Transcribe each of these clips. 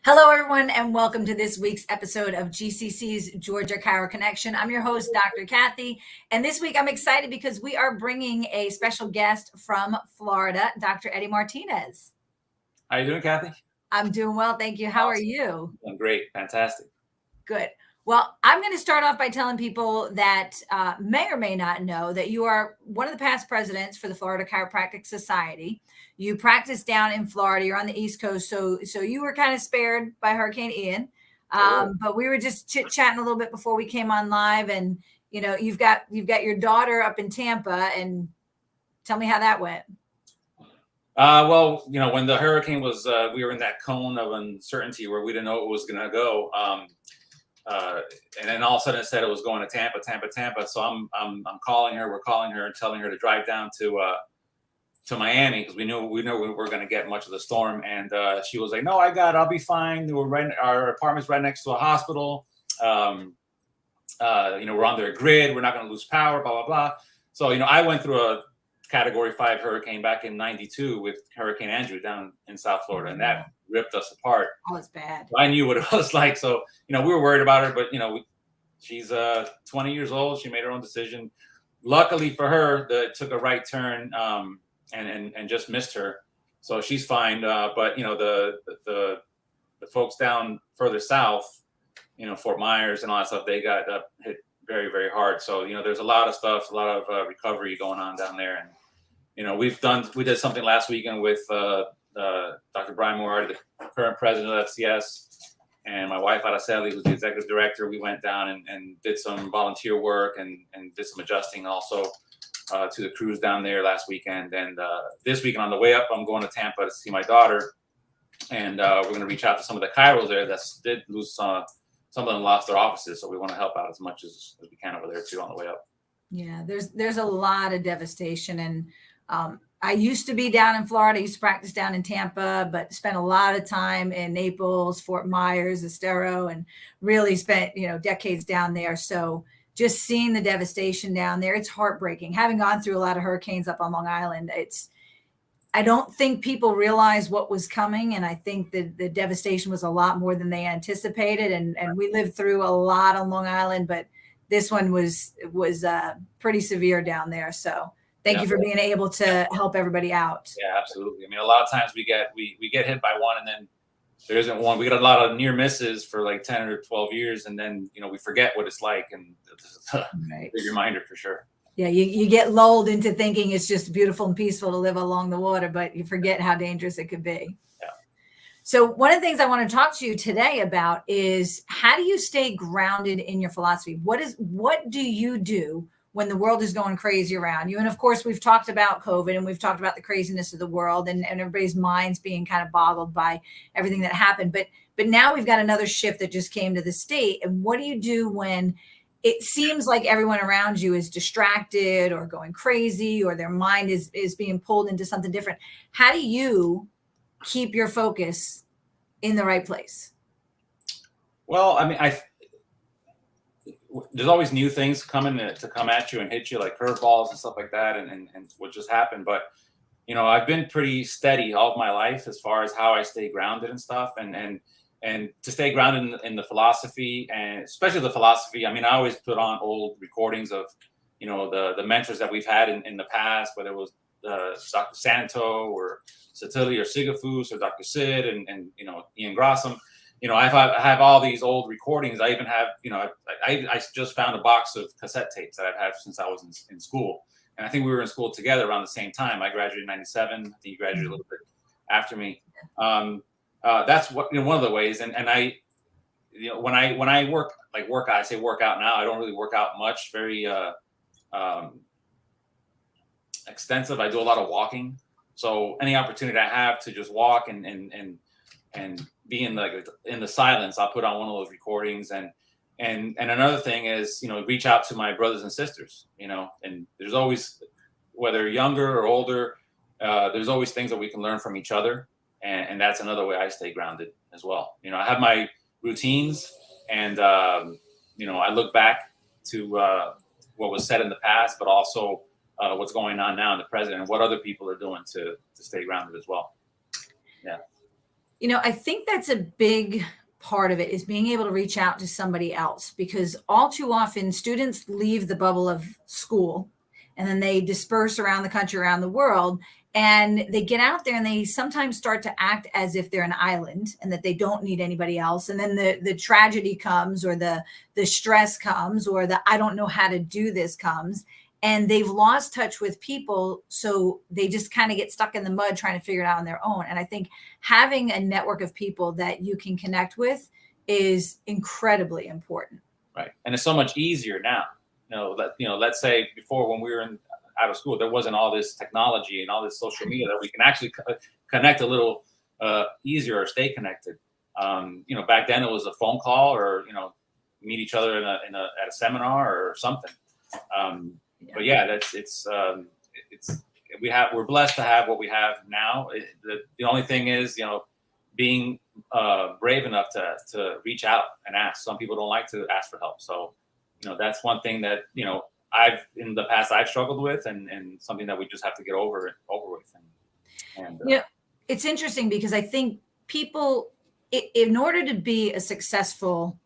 Hello, everyone, and welcome to this week's episode of GCC's Georgia Chiro Connection. I'm your host, Dr. Kathy, and this week I'm excited because we are bringing a special guest from Florida, Dr. Eddie Martinez. How you doing, Kathy? I'm doing well, thank you. How are you? I'm great. Fantastic. Good. Well, I'm going to start off by telling people that may or may not know that you are one of the past presidents for the Florida Chiropractic Society. You practice down in Florida. You're on the East Coast, so you were kind of spared by Hurricane Ian. But we were just chit-chatting a little bit before we came on live, and you've got your daughter up in Tampa, and tell me how that went. Well, when the hurricane was, we were in that cone of uncertainty where we didn't know it was going to go. And then all of a sudden it said it was going to Tampa. So I'm calling her. We're calling her and telling her to drive down to Miami because we knew we were going to get much of the storm. And she was like, "No, I'll be fine. Our apartment's right next to a hospital. We're on their grid. We're not going to lose power. Blah blah blah." So I went through a Category 5 hurricane back in '92 with Hurricane Andrew down in South Florida, and that ripped us apart. Oh, it's bad. I knew what it was like, so we were worried about her, but she's 20 years old. She made her own decision. Luckily for her, it took a right turn and just missed her, so she's fine. But the folks down further south, Fort Myers and all that stuff, they got hit very, very hard. So there's a lot of stuff, a lot of recovery going on down there, and we did something last weekend with Dr. Brian Moore, the current president of FCS, and my wife Araceli, who's the executive director. We went down and did some volunteer work and did some adjusting also to the crews down there last weekend. And this weekend on the way up, I'm going to Tampa to see my daughter, and we're going to reach out to some of the chiros there that did lose some of them lost their offices. So we want to help out as much as we can over there too on the way up. Yeah, there's a lot of devastation, and I used to be down in Florida. I used to practice down in Tampa, but spent a lot of time in Naples, Fort Myers, Estero, and really spent, decades down there. So just seeing the devastation down there, it's heartbreaking. Having gone through a lot of hurricanes up on Long Island, I don't think people realize what was coming. And I think the devastation was a lot more than they anticipated. And we lived through a lot on Long Island, but this one was pretty severe down there. So thank you for being able to help everybody out. Yeah, absolutely. I mean, a lot of times we get hit by one, and then there isn't one. We got a lot of near misses for like 10 or 12 years, and then we forget what it's like, and it's a big reminder for sure. Yeah, you get lulled into thinking it's just beautiful and peaceful to live along the water, but you forget how dangerous it could be. Yeah. So one of the things I want to talk to you today about is, how do you stay grounded in your philosophy? What do you do when the world is going crazy around you? And of course, we've talked about COVID, and we've talked about the craziness of the world, and everybody's minds being kind of boggled by everything that happened. But now we've got another shift that just came to the state. And what do you do when it seems like everyone around you is distracted or going crazy, or their mind is being pulled into something different? How do you keep your focus in the right place? Well, I mean, there's always new things coming to come at you and hit you, like curveballs and stuff like that, and what just happened. But I've been pretty steady all of my life as far as how I stay grounded and stuff, and to stay grounded in the philosophy, and especially the philosophy. I mean, I always put on old recordings of the mentors that we've had in the past, whether it was Dr. Santo or Satili or Sigafus or Dr. Sid and Ian Grossum. I have all these old recordings. I even have, I just found a box of cassette tapes that I've had since I was in school. And I think we were in school together around the same time. I graduated in '97. I think you graduated a little bit after me. That's one of the ways. And I, when I work out, I say work out now. I don't really work out much, very extensive. I do a lot of walking. So any opportunity I have to just walk and be in the silence, I'll put on one of those recordings. And another thing is, reach out to my brothers and sisters, and there's always, whether younger or older, there's always things that we can learn from each other. And that's another way I stay grounded as well. I have my routines, and, I look back to what was said in the past, but also what's going on now in the present and what other people are doing to stay grounded as well. Yeah. I think that's a big part of it, is being able to reach out to somebody else, because all too often students leave the bubble of school and then they disperse around the country, around the world, and they get out there and they sometimes start to act as if they're an island and that they don't need anybody else. And then the tragedy comes, or the stress comes, or the I don't know how to do this comes, and they've lost touch with people. So they just kind of get stuck in the mud trying to figure it out on their own. And I think having a network of people that you can connect with is incredibly important. Right. And it's so much easier now. Let's say before, when we were out of school, there wasn't all this technology and all this social media that we can actually connect a little easier, or stay connected. Back then it was a phone call, or meet each other at a seminar or something. But yeah, we're blessed to have what we have now. The only thing is, being brave enough to reach out and ask. Some people don't like to ask for help, so that's one thing that in the past I've struggled with, and something that we just have to get over with. And it's interesting, because I think people, in order to be a successful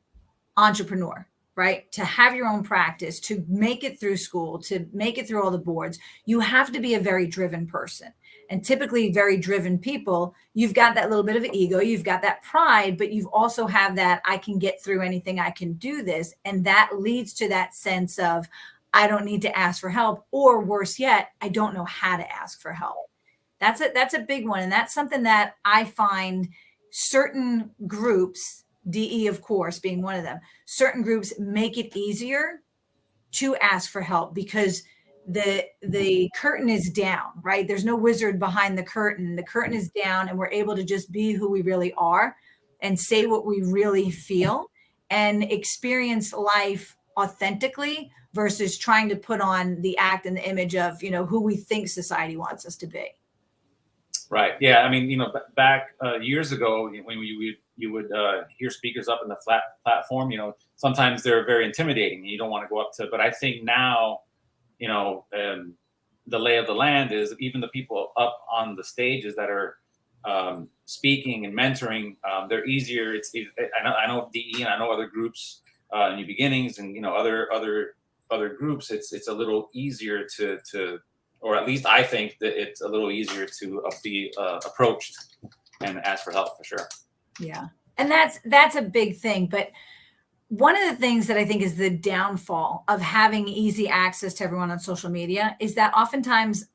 entrepreneur, right, to have your own practice, to make it through school, to make it through all the boards, you have to be a very driven person. And typically very driven people, you've got that little bit of ego, you've got that pride, but you've also have that, I can get through anything, I can do this. And that leads to that sense of, I don't need to ask for help, or worse yet, I don't know how to ask for help. That's a big one. And that's something that I find certain groups, DE, of course, being one of them, certain groups make it easier to ask for help, because the curtain is down, right? There's no wizard behind the curtain. The curtain is down, and we're able to just be who we really are and say what we really feel and experience life authentically, versus trying to put on the act and the image of, who we think society wants us to be. Right. Yeah. I mean, back years ago, when you would hear speakers up in the platform, sometimes they're very intimidating and you don't want to go up to. But I think now, the lay of the land is, even the people up on the stages that are speaking and mentoring, they're easier. I know DE, and I know other groups, New Beginnings, and other groups. It's a little easier to, or at least I think that it's a little easier to be approached and ask for help, for sure. Yeah. And that's a big thing. But one of the things that I think is the downfall of having easy access to everyone on social media is that oftentimes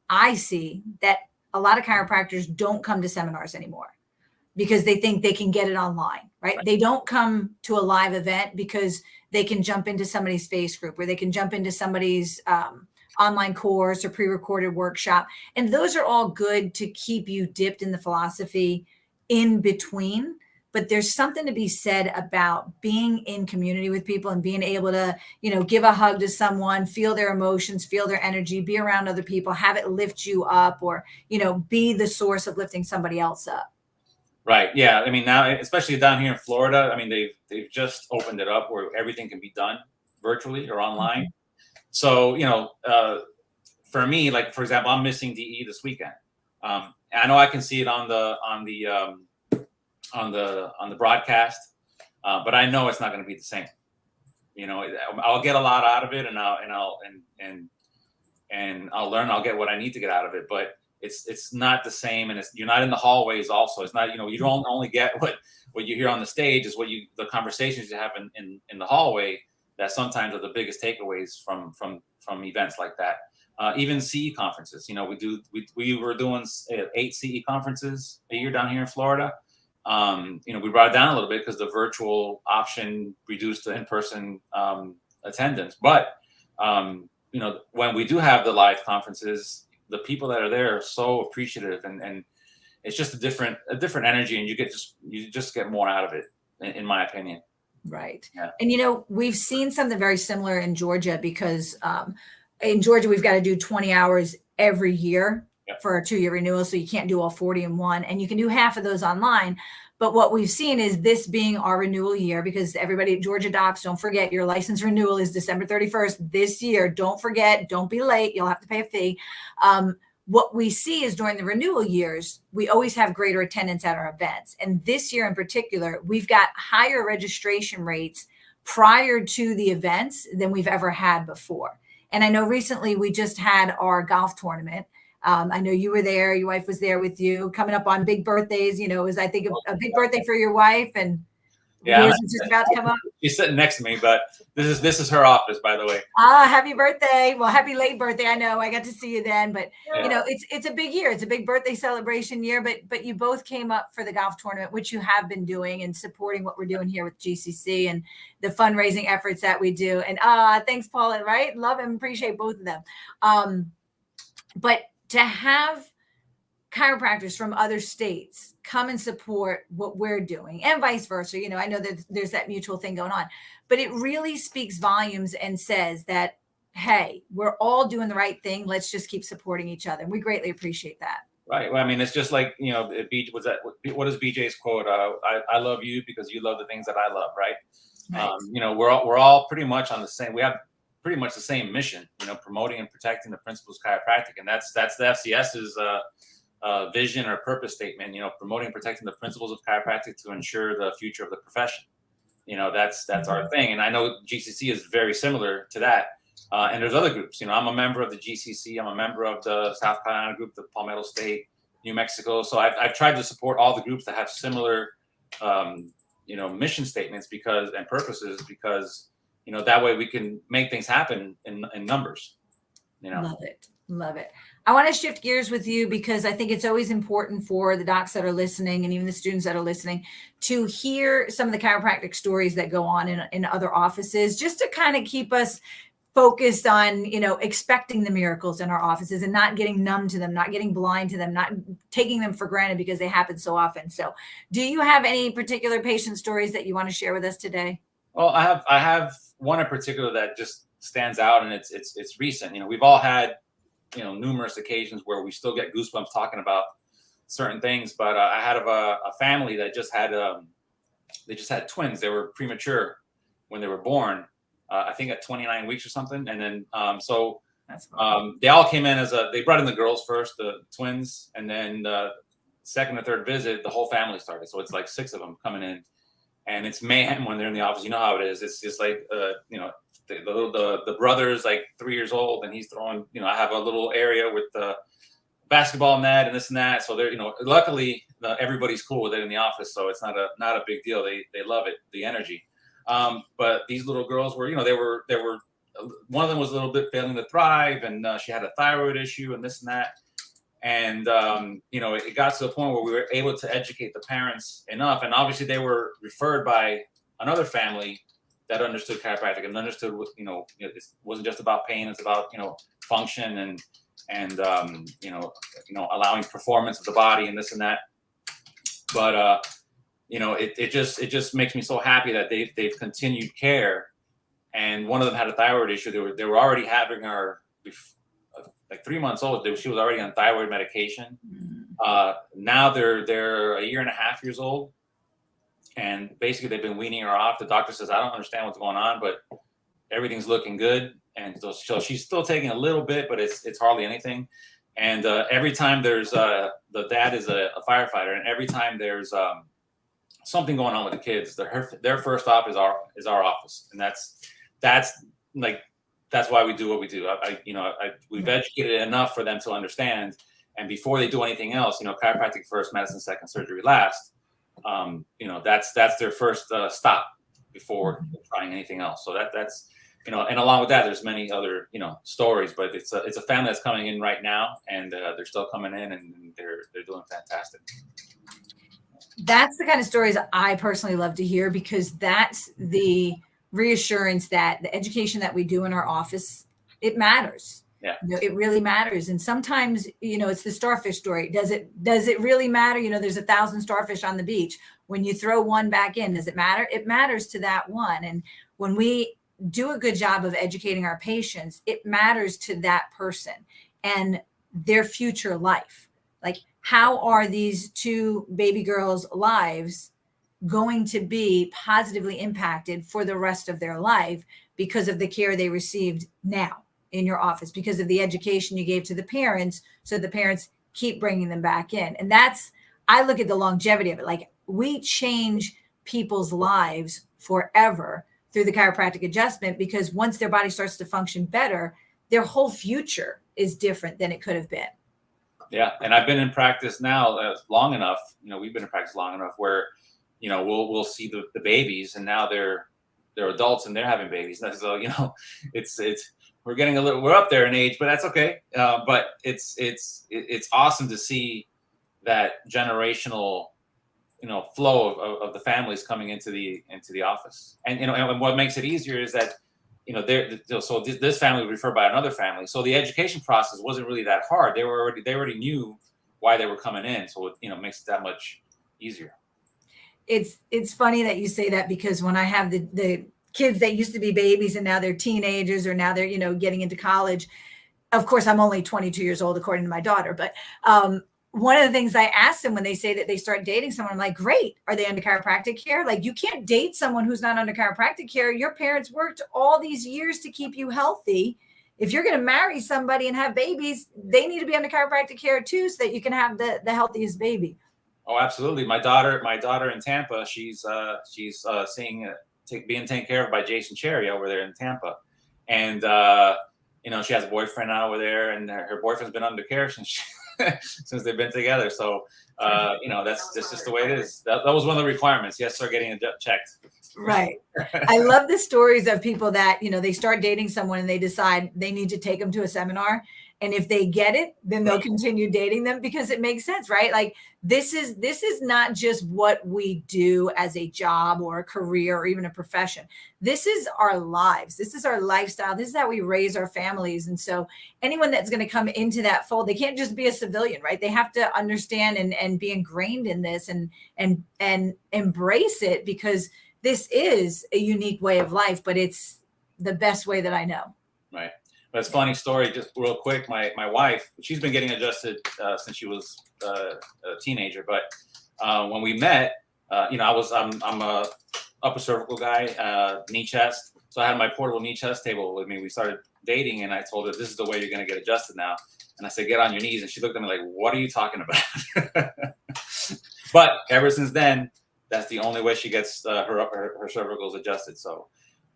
I see that a lot of chiropractors don't come to seminars anymore because they think they can get it online, right? They don't come to a live event because they can jump into somebody's face group, or they can jump into somebody's online course or pre-recorded workshop. And those are all good to keep you dipped in the philosophy in between. But there's something to be said about being in community with people and being able to, give a hug to someone, feel their emotions, feel their energy, be around other people, have it lift you up, or, be the source of lifting somebody else up. Right. Yeah. I mean, now, especially down here in Florida, I mean, they've just opened it up where everything can be done virtually or online. Mm-hmm. So, for me, like, for example, I'm missing DE this weekend. I know I can see it on the broadcast, but I know it's not going to be the same. I'll get a lot out of it, and I'll learn. I'll get what I need to get out of it, but it's not the same, and you're not in the hallways. Also, it's not. You don't only get what you hear on the stage, is the conversations you have in the hallway. That sometimes are the biggest takeaways from events like that. Even CE conferences. We were doing 8 CE conferences a year down here in Florida. We brought it down a little bit because the virtual option reduced the in-person attendance. But when we do have the live conferences, the people that are there are so appreciative, and it's just a different energy, and you just get more out of it, in my opinion. Right. Yeah. And, we've seen something very similar in Georgia, because in Georgia, we've got to do 20 hours every year for a 2-year renewal. So you can't do all 40 in one, and you can do half of those online. But what we've seen is this being our renewal year, because everybody at Georgia Docs, don't forget, your license renewal is December 31st this year. Don't forget, don't be late. You'll have to pay a fee. what we see is during the renewal years, we always have greater attendance at our events. And this year in particular, we've got higher registration rates prior to the events than we've ever had before. And I know recently we just had our golf tournament. I know you were there, your wife was there with you, coming up on big birthdays. You know, it was, I think, a big birthday for your wife, and Yeah, yours is just about to come up. she's sitting next to me, but this is her office, by the way. Ah, happy birthday. Well, happy late birthday. I know I got to see you then, but Yeah. you know, it's a big year. It's a big birthday celebration year, but you both came up for the golf tournament, which you have been doing and supporting what we're doing here with GCC and the fundraising efforts that we do. And thanks, Paula, right? Love and appreciate both of them. But to have chiropractors from other states come and support what we're doing and vice versa. You know, I know that there's that mutual thing going on, but it really speaks volumes and says that, hey, we're all doing the right thing. Let's just keep supporting each other. And we greatly appreciate that. Right. Well, I mean, it's just like, you know, what is BJ's quote? I love you because you love the things that I love. Right. Right. You know, we're all pretty much on the same. We have pretty much the same mission, you know, promoting and protecting the principles of chiropractic. And that's the FCS's vision or purpose statement, you know, promoting and protecting the principles of chiropractic to ensure the future of the profession. You know, that's our thing. And I know GCC is very similar to that. And there's other groups, you know, I'm a member of the GCC. I'm a member of the South Carolina group, the Palmetto State, New Mexico. So I've tried to support all the groups that have similar, you know, mission statements and purposes, because, you know, that way we can make things happen in numbers, you know. Love it. Love it. I want to shift gears with you because I think it's always important for the docs that are listening and even the students that are listening to hear some of the chiropractic stories that go on in other offices, just to kind of keep us focused on, you know, expecting the miracles in our offices and not getting numb to them, not getting blind to them, not taking them for granted because they happen so often. So do you have any particular patient stories that you want to share with us today? Well, I have one in particular that just stands out, and it's recent. You know, we've all had, you know, numerous occasions where we still get goosebumps talking about certain things. But I had a family that just had they just had twins. They were premature when they were born. I think at 29 weeks or something. And then so they all came in they brought in the girls first, the twins, and then second or third visit, the whole family started. So it's like 6 of them coming in, and it's mayhem when they're in the office. You know how it is. It's just like you know, the brother's like 3 years old, and he's throwing, you know, I have a little area with the basketball net and this and that. So they're, you know, luckily everybody's cool with it in the office. So it's not a big deal. They love it, the energy. But these little girls were, you know, they were, one of them was a little bit failing to thrive, and she had a thyroid issue and this and that. And, you know, it got to the point where we were able to educate the parents enough. And obviously they were referred by another family that understood chiropractic and understood, you know, it wasn't just about pain. It's about, you know, function and you know, allowing performance of the body and this and that. But, you know, it just makes me so happy that they've continued care. And one of them had a thyroid issue. They were already having her like 3 months old. She was already on thyroid medication. Now they're 1.5 years old, and basically they've been weaning her off. The doctor says, I don't understand what's going on, but everything's looking good. And so she's still taking a little bit, but it's hardly anything. And every time there's the dad is a firefighter, and every time there's something going on with the kids, their first stop is our office, and that's why we do what we do. We've educated enough for them to understand, and before they do anything else, you know, chiropractic first, medicine second, surgery last. You know, that's their first stop before trying anything else. So that's, you know, and along with that, there's many other, you know, stories, but it's a family that's coming in right now, and they're still coming in, and they're doing fantastic. That's the kind of stories I personally love to hear, because that's the reassurance that the education that we do in our office, it matters. Yeah. You know, it really matters. And sometimes, you know, it's the starfish story. Does it really matter? You know, there's 1,000 starfish on the beach. When you throw one back in, does it matter? It matters to that one. And when we do a good job of educating our patients, it matters to that person and their future life. Like, how are these 2 baby girls' lives going to be positively impacted for the rest of their life because of the care they received now in your office because of the education you gave to the parents. So the parents keep bringing them back in. And I look at the longevity of it. Like, we change people's lives forever through the chiropractic adjustment, because once their body starts to function better, their whole future is different than it could have been. Yeah. And I've been in practice now long enough, we've been in practice long enough where, we'll see the babies, and now they're adults and they're having babies. And so, we're up there in age, but that's okay. But it's awesome to see that generational, flow of the families coming into the office. And, and what makes it easier is that, so this family would refer by another family. So the education process wasn't really that hard. They already knew why they were coming in. So it makes it that much easier. It's funny that you say that, because when I have the kids that used to be babies and now they're teenagers, or now they're, getting into college. Of course, I'm only 22 years old, according to my daughter. But one of the things I ask them when they say that they start dating someone, I'm like, great. Are they under chiropractic care? Like, you can't date someone who's not under chiropractic care. Your parents worked all these years to keep you healthy. If you're going to marry somebody and have babies, they need to be under chiropractic care too, so that you can have the healthiest baby. Oh, absolutely. My daughter in Tampa, she's being taken care of by Jason Cherry over there in Tampa. And, she has a boyfriend now over there, and her boyfriend's been under care since they've been together. So, that's just the way it is. That was one of the requirements. Yes, start getting checked. Right. I love the stories of people that, they start dating someone and they decide they need to take them to a seminar. And if they get it, then they'll continue dating them, because it makes sense, right? Like, this is not just what we do as a job or a career or even a profession. This is our lives. This is our lifestyle. This is how we raise our families. And so anyone that's going to come into that fold, they can't just be a civilian, right? They have to understand and be ingrained in this and embrace it, because this is a unique way of life, but it's the best way that I know. Right. But it's a funny story, just real quick. My wife, she's been getting adjusted since she was a teenager. But when we met, I'm a upper cervical guy, knee chest. So I had my portable knee chest table with me. We started dating, and I told her, this is the way you're going to get adjusted now. And I said, get on your knees. And she looked at me like, what are you talking about? But ever since then, that's the only way she gets her cervicals adjusted. So,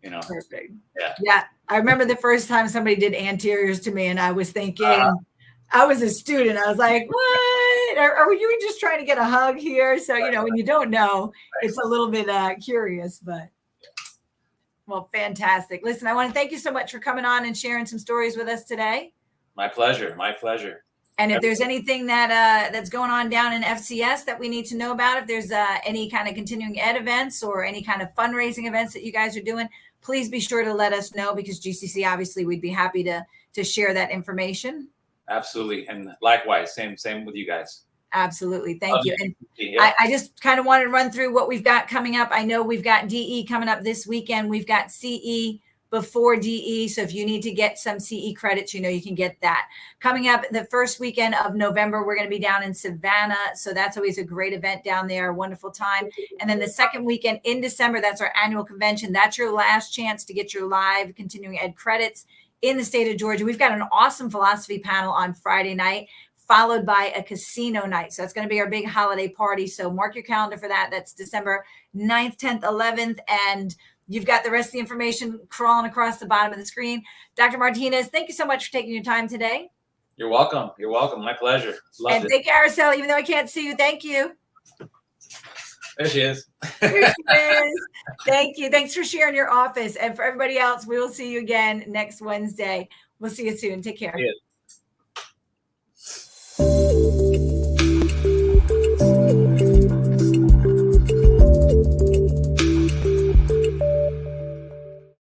Perfect. Yeah. I remember the first time somebody did anteriors to me, and I was thinking, I was a student. I was like, what? Are you just trying to get a hug here? So, when you don't know, it's a little bit curious, but well, fantastic. Listen, I want to thank you so much for coming on and sharing some stories with us today. My pleasure. My pleasure. And if there's anything that's going on down in FCS that we need to know about, if there's any kind of continuing ed events or any kind of fundraising events that you guys are doing, please be sure to let us know, because GCC, obviously, we'd be happy to share that information. Absolutely. And likewise, same with you guys. Absolutely. Thank you. And I just kind of wanted to run through what we've got coming up. I know we've got DE coming up this weekend. We've got CE before DE. So if you need to get some CE credits, you can get that. Coming up the first weekend of November, we're going to be down in Savannah. So that's always a great event down there. Wonderful time. And then the second weekend in December, that's our annual convention. That's your last chance to get your live continuing ed credits in the state of Georgia. We've got an awesome philosophy panel on Friday night, followed by a casino night. So that's going to be our big holiday party. So mark your calendar for that. That's December 9th, 10th, 11th. And you've got the rest of the information crawling across the bottom of the screen. Dr. Martinez, thank you so much for taking your time today. You're welcome. You're welcome. My pleasure. Loved it. Thank you, Araceli, even though I can't see you. Thank you. There she is. There she is. Thank you. Thanks for sharing your office. And for everybody else, we will see you again next Wednesday. We'll see you soon. Take care.